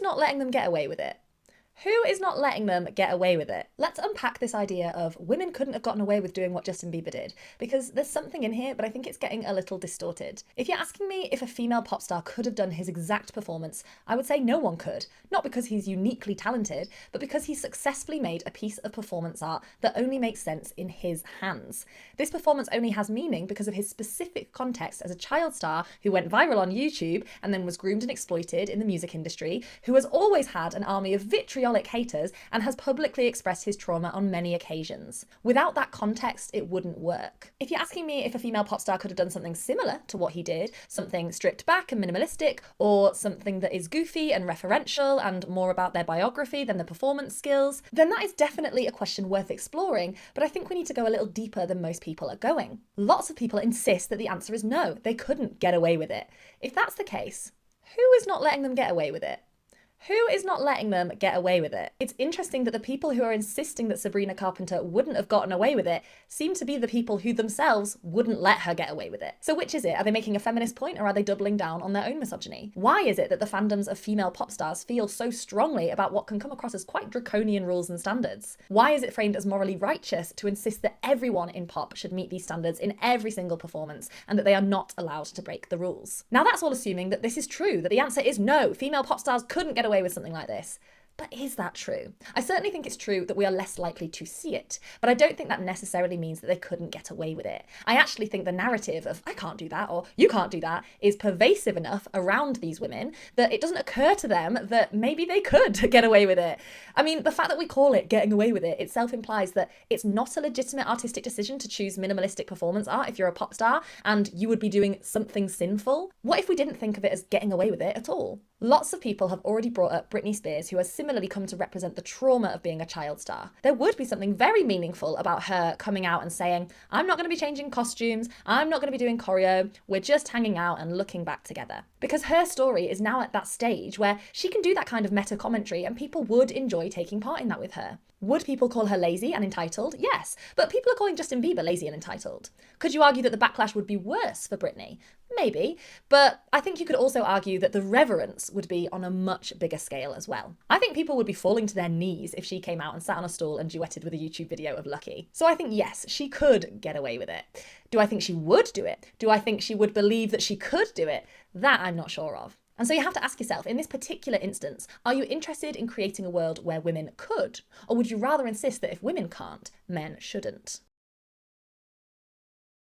not letting them get away with it? Who is not letting them get away with it? Let's unpack this idea of women couldn't have gotten away with doing what Justin Bieber did, because there's something in here, but I think it's getting a little distorted. If you're asking me if a female pop star could have done his exact performance, I would say no one could. Not because he's uniquely talented, but because he successfully made a piece of performance art that only makes sense in his hands. This performance only has meaning because of his specific context as a child star who went viral on YouTube and then was groomed and exploited in the music industry, who has always had an army of vitriolic haters and has publicly expressed his trauma on many occasions. Without that context, it wouldn't work. If you're asking me if a female pop star could have done something similar to what he did, something stripped back and minimalistic, or something that is goofy and referential and more about their biography than the performance skills, then that is definitely a question worth exploring, but I think we need to go a little deeper than most people are going. Lots of people insist that the answer is no, they couldn't get away with it. If that's the case, who is not letting them get away with it? Who is not letting them get away with it? It's interesting that the people who are insisting that Sabrina Carpenter wouldn't have gotten away with it seem to be the people who themselves wouldn't let her get away with it. So which is it? Are they making a feminist point, or are they doubling down on their own misogyny? Why is it that the fandoms of female pop stars feel so strongly about what can come across as quite draconian rules and standards? Why is it framed as morally righteous to insist that everyone in pop should meet these standards in every single performance and that they are not allowed to break the rules? Now that's all assuming that this is true, that the answer is no, female pop stars couldn't get away with something like this. But is that true? I certainly think it's true that we are less likely to see it, but I don't think that necessarily means that they couldn't get away with it. I actually think the narrative of I can't do that or you can't do that is pervasive enough around these women that it doesn't occur to them that maybe they could get away with it. I mean, the fact that we call it getting away with it itself implies that it's not a legitimate artistic decision to choose minimalistic performance art if you're a pop star and you would be doing something sinful. What if we didn't think of it as getting away with it at all? Lots of people have already brought up Britney Spears, who has similarly come to represent the trauma of being a child star. There would be something very meaningful about her coming out and saying, I'm not going to be changing costumes, I'm not going to be doing choreo, we're just hanging out and looking back together. Because her story is now at that stage where she can do that kind of meta commentary and people would enjoy taking part in that with her. Would people call her lazy and entitled? Yes, but people are calling Justin Bieber lazy and entitled. Could you argue that the backlash would be worse for Britney? Maybe, but I think you could also argue that the reverence would be on a much bigger scale as well. I think people would be falling to their knees if she came out and sat on a stool and duetted with a YouTube video of Lucky. So I think yes, she could get away with it. Do I think she would do it? Do I think she would believe that she could do it? That I'm not sure of. And so you have to ask yourself, in this particular instance, are you interested in creating a world where women could? Or would you rather insist that if women can't, men shouldn't?